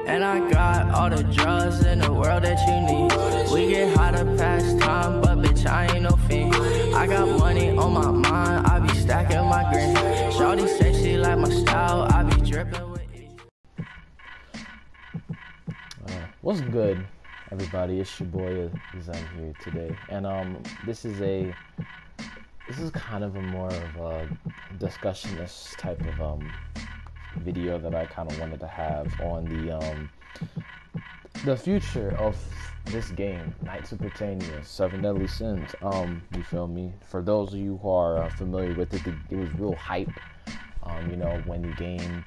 And I got all the drugs in the world that you need. We get high to pass time, but bitch, I ain't no fiend. I got money on my mind, I be stacking my green. Shawty say she like my style, I be dripping with each. What's good, everybody? It's your boy Zen here today, and this is kind of a more of a discussionist type of video that I kind of wanted to have on the future of this game, Knights of Britannia, 7 Deadly Sins. You feel me? For those of you who are familiar with it, it was real hype. When the game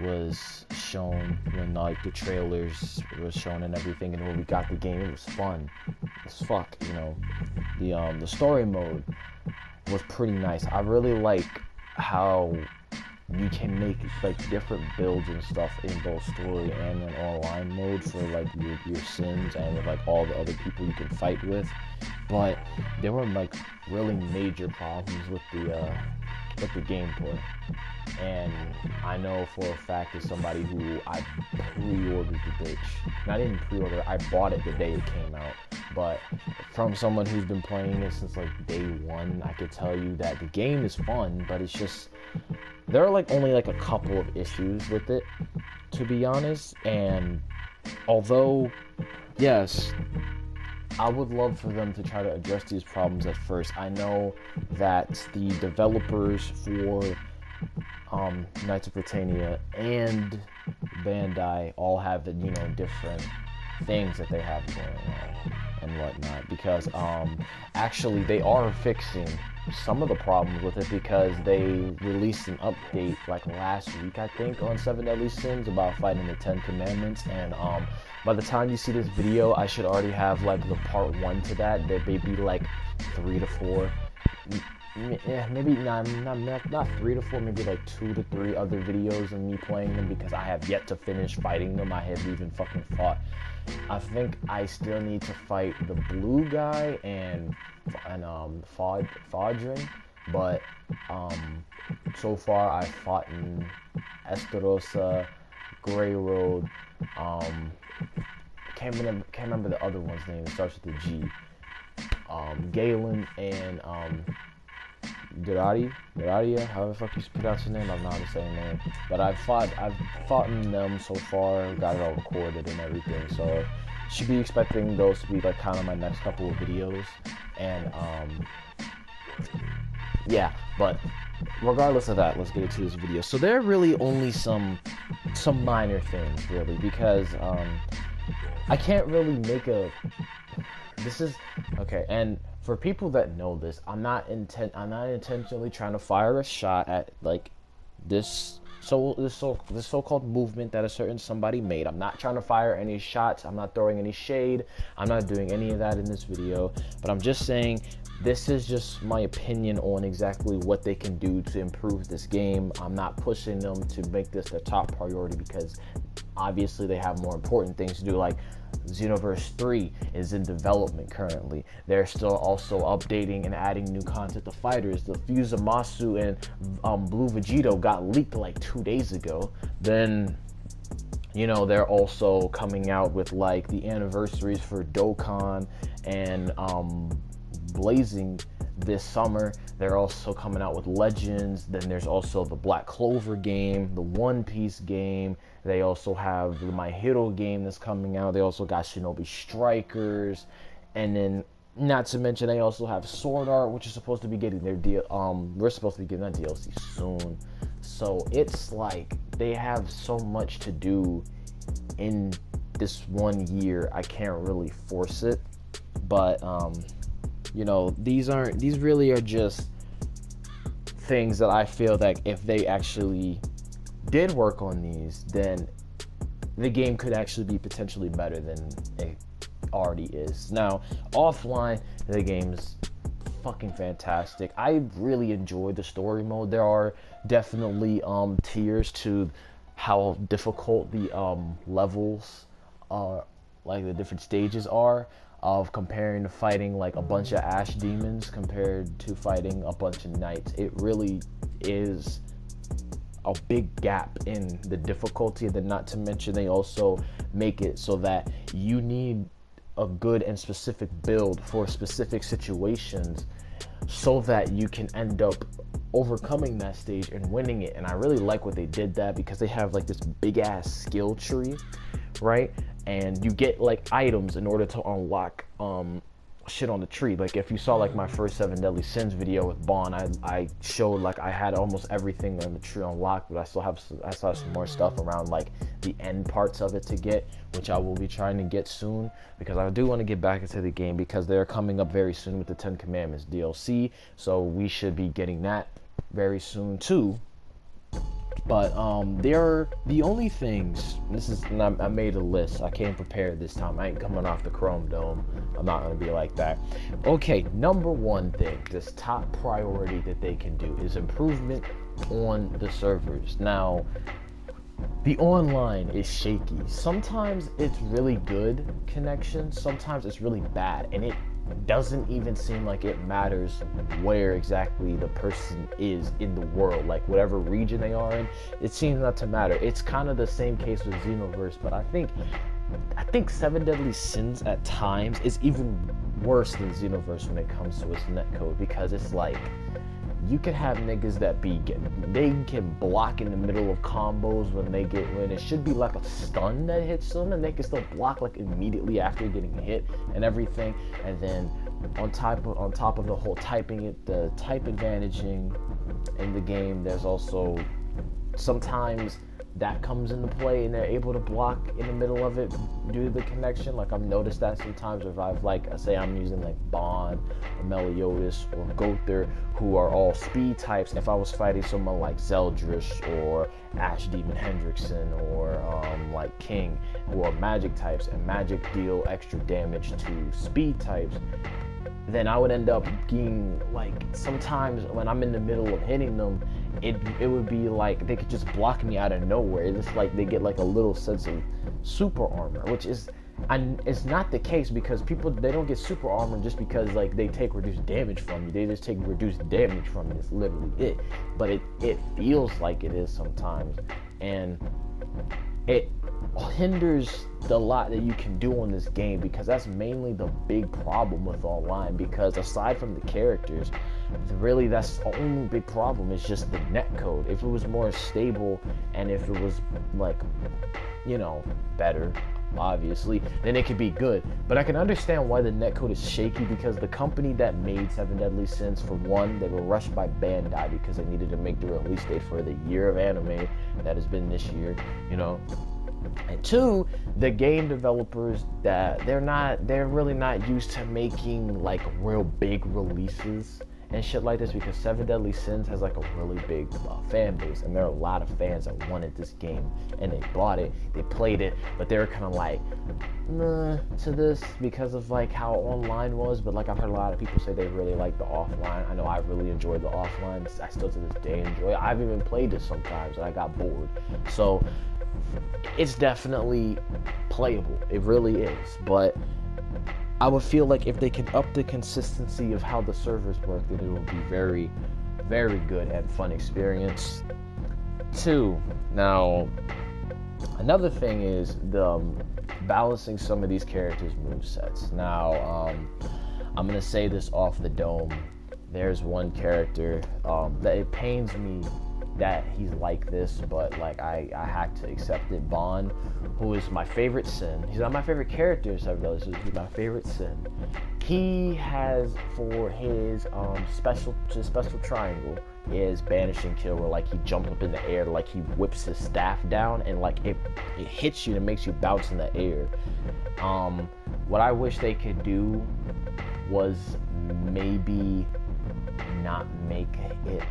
was shown, when like the trailers was shown and everything, and when we got the game, it was fun as fuck. The story mode was pretty nice. I really like how you can make like different builds and stuff in both story and in online mode for like your sins and with like all the other people you can fight with. But there were like really major problems with the gameplay. And I know for a fact as somebody who I pre-ordered the bitch. And I didn't pre-order, I bought it the day it came out. But from someone who's been playing it since like day one, I could tell you that the game is fun, but it's just, there are like only like a couple of issues with it, to be honest. And although, yes, I would love for them to try to address these problems at first. I know that the developers for Knights of Britannia and Bandai all have different things that they have going on and whatnot, because actually they are fixing some of the problems with it, because they released an update like last week, I think, on 7 Deadly Sins about fighting the 10 Commandments, and by the time you see this video, I should already have like the part 1 to that. There may be like 3 to 4, yeah, maybe not 3 to 4, maybe like 2 to 3 other videos of me playing them, because I have yet to finish fighting them. I haven't even fucking fought. I think I still need to fight the blue guy and Fodrin, but so far I've fought in Esterosa, Grey Road, can't remember the other one's name. It starts with the G. Galen and Duradia, however the fuck you pronounce his name, I'm not the same name. But I've fought in them so far, got it all recorded and everything, so should be expecting those to be like kind of my next couple of videos. And yeah, but regardless of that, let's get into this video. So there are really only some minor things, really, because I can't really make this is okay. And for people that know this, I'm not intentionally trying to fire a shot at like this so-called movement that a certain somebody made. I'm not trying to fire any shots. I'm not throwing any shade. I'm not doing any of that in this video. But I'm just saying, this is just my opinion on exactly what they can do to improve this game. I'm not pushing them to make this their top priority, because obviously they have more important things to do. Like Xenoverse 3 is in development currently. They're still also updating and adding new content to fighters. The Fusamasu and Blue Vegito got leaked like 2 days ago. Then they're also coming out with like the anniversaries for Dokkan and Blazing this summer. They're also coming out with Legends. Then there's also the Black Clover game, the One Piece game. They also have the My Hero game that's coming out. They also got Shinobi Strikers, and then not to mention they also have Sword Art, which is supposed to be getting their we're supposed to be getting that DLC soon. So it's like they have so much to do in this 1 year. I can't really force it, but these really are just things that I feel that if they actually did work on these, then the game could actually be potentially better than it already is. Now, offline, the game's fucking fantastic. I really enjoyed the story mode. There are definitely tiers to how difficult the levels are, like the different stages are, of comparing to fighting like a bunch of ash demons compared to fighting a bunch of knights. It really is a big gap in the difficulty. And then not to mention they also make it so that you need a good and specific build for specific situations so that you can end up overcoming that stage and winning it. And I really like what they did that, because they have like this big ass skill tree, right? And you get like items in order to unlock shit on the tree. Like if you saw like my first 7 Deadly Sins video with Bond, I showed like I had almost everything on the tree unlocked, but I still have some more stuff around like the end parts of it to get, which I will be trying to get soon, because I do want to get back into the game, because they're coming up very soon with the 10 Commandments DLC, so we should be getting that very soon too. But they're the only things, and I made a list. I came prepared this time. I ain't coming off the Chrome Dome. I'm not going to be like that. Okay, number one thing, this top priority that they can do is improvement on the servers. Now, the online is shaky. Sometimes it's really good connection. Sometimes it's really bad. And it doesn't even seem like it matters where exactly the person is in the world, like whatever region they are in, it seems not to matter. It's kind of the same case with Xenoverse, but I think 7 Deadly Sins at times is even worse than Xenoverse when it comes to its netcode, because it's like you can have niggas that they can block in the middle of combos when it should be like a stun that hits them, and they can still block like immediately after getting hit and everything. And then on top of the whole the type advantaging in the game, there's also sometimes that comes into play and they're able to block in the middle of it due to the connection. Like I've noticed that sometimes if I've say I'm using like Bond or Meliodas or Gother, who are all speed types, if I was fighting someone like Zeldrish or Ash Demon Hendrickson or like King, who are magic types, and magic deal extra damage to speed types, then I would end up getting, like, sometimes when I'm in the middle of hitting them, it would be like they could just block me out of nowhere. It's like they get like a little sense of super armor, which is, it's not the case, because they don't get super armor just because like they take reduced damage from you. They just take reduced damage from you. It's literally it. But it feels like it is sometimes, and it hinders the lot that you can do on this game, because that's mainly the big problem with online. Because aside from the characters, really that's the only big problem, is just the netcode. If it was more stable and if it was like, you know, better, obviously, then it could be good. But I can understand why the netcode is shaky, because the company that made 7 Deadly Sins, for one, they were rushed by Bandai because they needed to make the release date for the year of anime that has been this year, you know. And two, the game developers, that they're really not used to making like real big releases and shit like this, because 7 Deadly Sins has like a really big fan base, and there are a lot of fans that wanted this game, and they bought it, they played it, but they were kind of like, nah, to this, because of like how online was. But like I've heard a lot of people say they really like the offline. I know I really enjoyed the offline. I still to this day enjoy it. I've even played it sometimes and I got bored. So it's definitely playable. It really is. But I would feel like if they can up the consistency of how the servers work, then it will be very, very good and fun experience. Two, now another thing is the balancing some of these characters' movesets. Now, I'm gonna say this off the dome. There's one character that it pains me that he's like this, but like I had to accept it. Bond, who is my favorite sin. He's not my favorite character, so he's my favorite sin. He has, for his special triangle, is banish and kill, where like he jumps up in the air, like he whips his staff down, and like it hits you and it makes you bounce in the air. What I wish they could do was maybe not make it,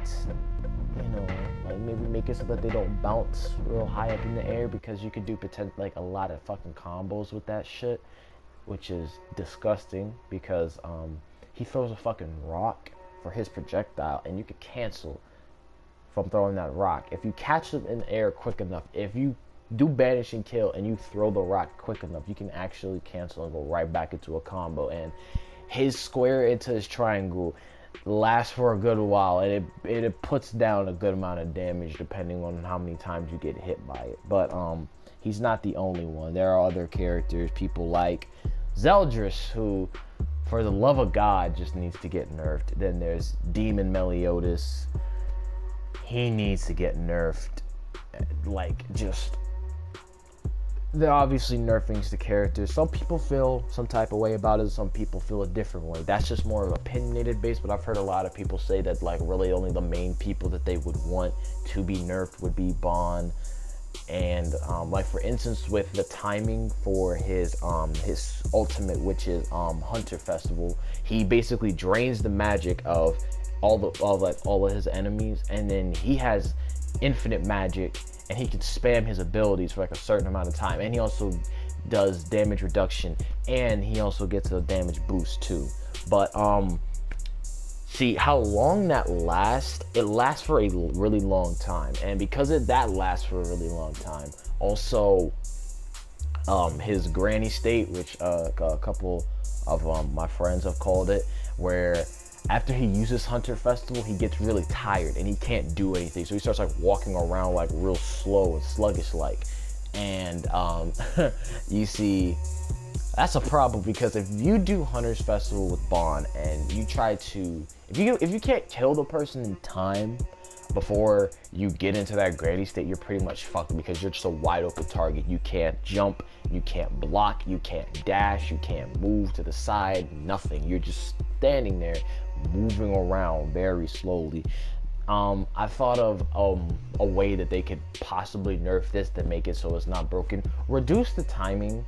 you know, like maybe make it so that they don't bounce real high up in the air, because you could do like a lot of fucking combos with that shit, which is disgusting, because he throws a fucking rock for his projectile, and you could cancel from throwing that rock. If you catch him in the air quick enough, if you do banish and kill and you throw the rock quick enough, you can actually cancel and go right back into a combo. And his square into his triangle, lasts for a good while, and it puts down a good amount of damage depending on how many times you get hit by it. But he's not the only one. There are other characters, people like Zeldris, who, for the love of God, just needs to get nerfed. Then there's Demon Meliodas. He needs to get nerfed. Like, just, they're obviously nerfing the characters. Some people feel some type of way about it. Some people feel a different way. That's just more of opinionated based, but I've heard a lot of people say that, like, really only the main people that they would want to be nerfed would be Bond. And like, for instance, with the timing for his ultimate, which is Hunter Festival, he basically drains the magic of all of his enemies, and then he has infinite magic, and he can spam his abilities for like a certain amount of time, and he also does damage reduction, and he also gets a damage boost too. But see how long that lasts. It lasts for a really long time, and because that lasts for a really long time, also his granny state, which a couple of my friends have called it, where after he uses Hunter Festival, he gets really tired and he can't do anything. So he starts like walking around like real slow and sluggish like. And you see, that's a problem, because if you do Hunter's Festival with Bond and you try to, if you can't kill the person in time before you get into that granny state, you're pretty much fucked, because you're just a wide open target. You can't jump, you can't block, you can't dash, you can't move to the side, nothing. You're just standing there moving around very slowly. I thought of a way that they could possibly nerf this to make it so it's not broken. Reduce the timing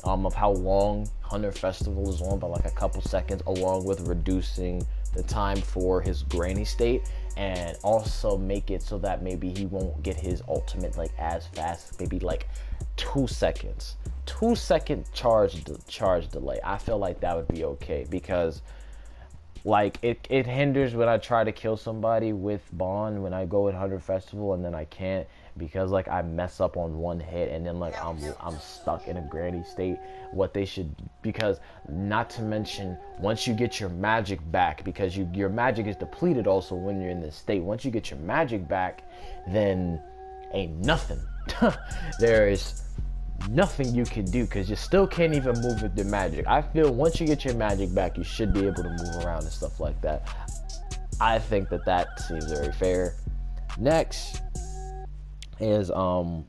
of how long Hunter Festival is on by like a couple seconds, along with reducing the time for his granny state, and also make it so that maybe he won't get his ultimate like as fast, maybe like 2 seconds. 2-second charge delay. I feel like that would be okay, because like it hinders when I try to kill somebody with Bond when I go with Hunter Festival, and then I can't, because like I mess up on one hit, and then like I'm stuck in a granny state. What they should, because not to mention, once you get your magic back, because your magic is depleted also when you're in this state. Once you get your magic back, then ain't nothing. There is nothing you can do, because you still can't even move with the magic. I feel once you get your magic back, you should be able to move around and stuff like that. I think that seems very fair. Next is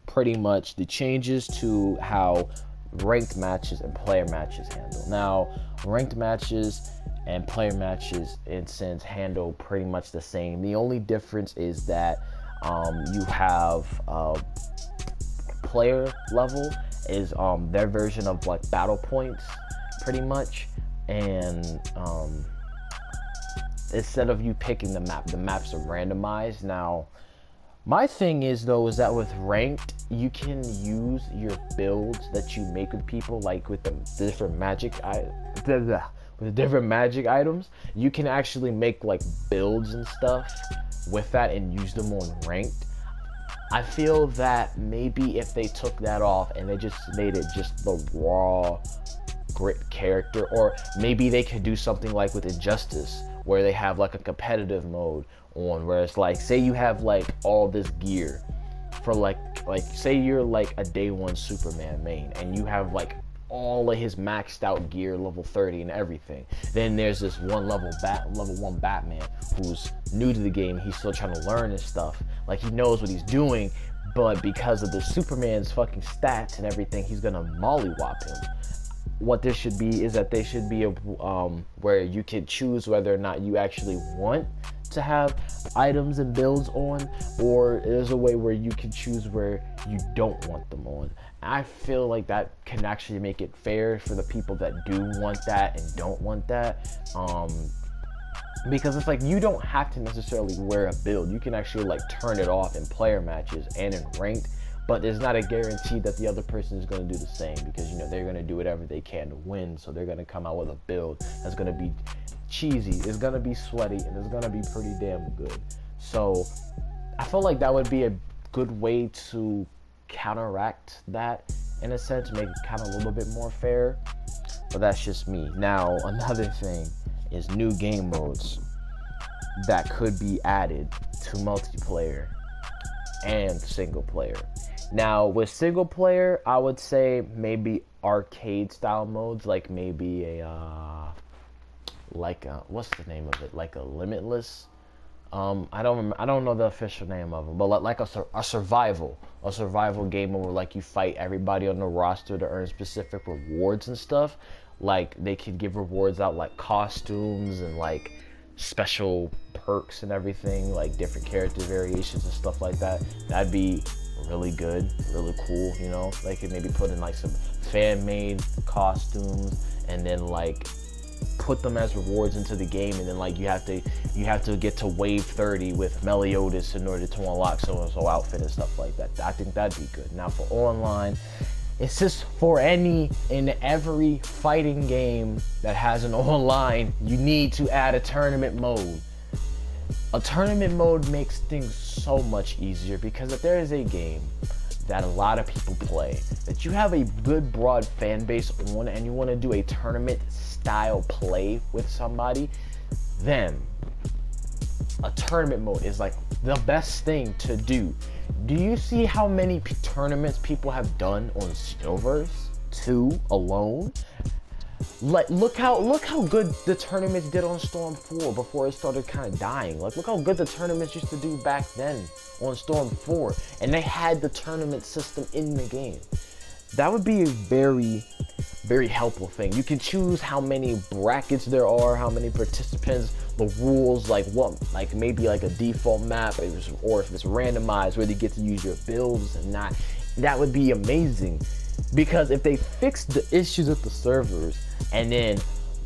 pretty much the changes to how ranked matches and player matches handle. Now, ranked matches and player matches in sense handle pretty much the same. The only difference is that you have player level is their version of like battle points pretty much, and instead of you picking the maps are randomized. Now, my thing is though, is that with ranked, you can use your builds that you make with people, like with the different magic with the different magic items. You can actually make like builds and stuff with that and use them on ranked. I feel that maybe if they took that off and they just made it just the raw grit character, or maybe they could do something like with Injustice, where they have like a competitive mode on, where it's like, say you have like all this gear for like say you're like a day one Superman main, and you have like all of his maxed out gear, level 30 and everything. Then there's this level 1 Batman who's new to the game. He's still trying to learn his stuff. Like, he knows what he's doing, but because of the Superman's fucking stats and everything, he's gonna mollywop him. What this should be is that they should be where you can choose whether or not you actually want to have items and builds on, or there's a way where you can choose where you don't want them on. I feel like that can actually make it fair for the people that do want that and don't want that, because it's like, you don't have to necessarily wear a build. You can actually like turn it off in player matches and in ranked, but there's not a guarantee that the other person is going to do the same, because you know they're going to do whatever they can to win. So they're going to come out with a build that's going to be cheesy, it's going to be sweaty, and it's going to be pretty damn good. So I feel like that would be a good way to counteract that, in a sense, make it kind of a little bit more fair. But that's just me. Now, another thing is new game modes. that could be added to multiplayer and single player. Now with single player, I would say maybe arcade style modes, like maybe a what's the name of it, like a Limitless. I don't know the official name of them, but like a survival game where like you fight everybody on the roster to earn specific rewards and stuff. Like they could give rewards out like costumes and like special perks and everything, like different character variations and stuff like that. That'd be really good, really cool, you know. They could maybe put in like some fan-made costumes and then like put them as rewards into the game, and then like you have to get to wave 30 with Meliodas in order to unlock so-and-so outfit and stuff like that. I think that'd be good. Now for online, it's just for any and every fighting game that has an online, you need to add a tournament mode. A tournament mode makes things so much easier, because if there is a game that a lot of people play, that you have a good broad fan base on, and you want to do a tournament style play with somebody, then a tournament mode is like the best thing to do. Do you see how many tournaments people have done on Silvers 2 alone? Like look how good the tournaments did on Storm 4 before it started kind of dying. Like look how good the tournaments used to do back then on Storm 4, and they had the tournament system in the game. That would be a very, very helpful thing. You can choose how many brackets there are, how many participants, the rules, like what, like maybe like a default map, or if it's randomized, where you get to use your builds and not. That would be amazing, because if they fix the issues with the servers and then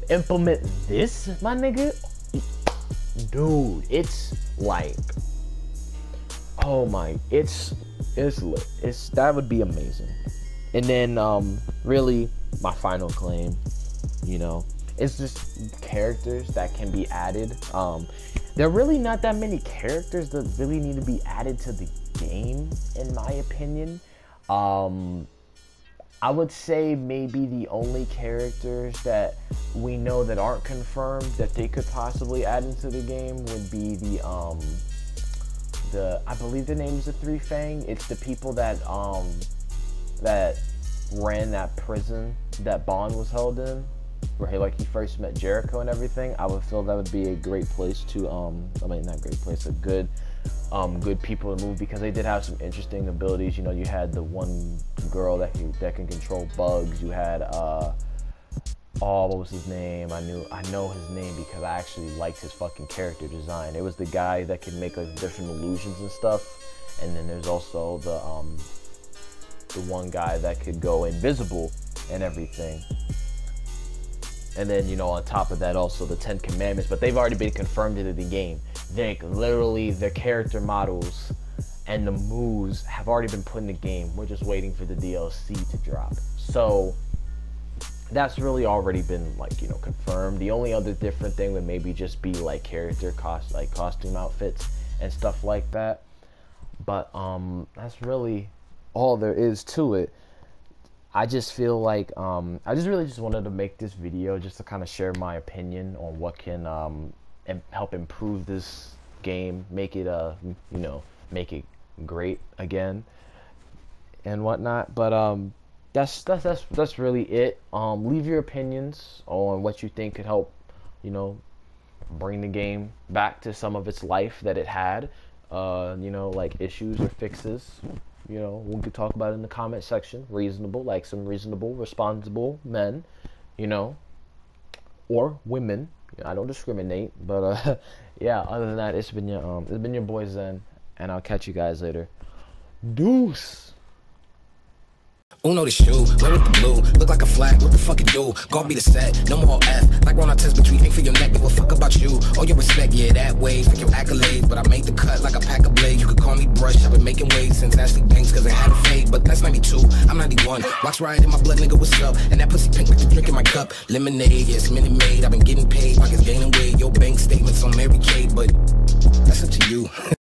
implement this, my nigga, dude, it's like, oh my, it's lit. That would be amazing. And then really my final claim, you know, it's just characters that can be added. There are really not that many characters that really need to be added to the game, in my opinion. I would say maybe the only characters that we know that aren't confirmed that they could possibly add into the game would be the I believe the name is the Three Fang. It's the people that that ran that prison that Bond was held in, where he first met Jericho and everything. I would feel that would be a great place to I mean, not great place, a good people to move, because they did have some interesting abilities. You know, you had the one girl that can control bugs. You had what was his name? I know his name because I actually liked his fucking character design. It was the guy that could make like different illusions and stuff. And then there's also the one guy that could go invisible and everything. And then, you know, on top of that, also the 10 Commandments, but they've already been confirmed into the game. Literally, their character models and the moves have already been put in the game. We're just waiting for the DLC to drop. So that's really already been, like, you know, confirmed. The only other different thing would maybe just be like costume outfits and stuff like that. But that's really all there is to it. I just feel like I just really wanted to make this video just to kind of share my opinion on what can help improve this game, make it you know, make it great again and whatnot. But that's really it. Leave your opinions on what you think could help, you know, bring the game back to some of its life that it had. You know, like issues or fixes. You know, we could talk about it in the comment section. Reasonable, like some reasonable, responsible men, you know, or women. I don't discriminate, but yeah. Other than that, it's been your boy Zen, and I'll catch you guys later. Deuce. Uno the shoe, wear with the blue, look like a flag, what the fuck it do? Gon' be the set, no more F, like when I test between aim for your neck, give a fuck about you. All your respect, yeah, that way, for your accolades, but I make the cut like a pack of blades. You could call me Brush, I've been making waves since Ashley Banks, cause I had a fade, but that's 92, I'm 91. Watch riot in my blood, nigga, what's up? And that pussy pink with the drink in my cup. Lemonade, yes, Minute Maid, I've been getting paid, pockets gaining weight, your bank statements on Mary Kay, but that's up to you.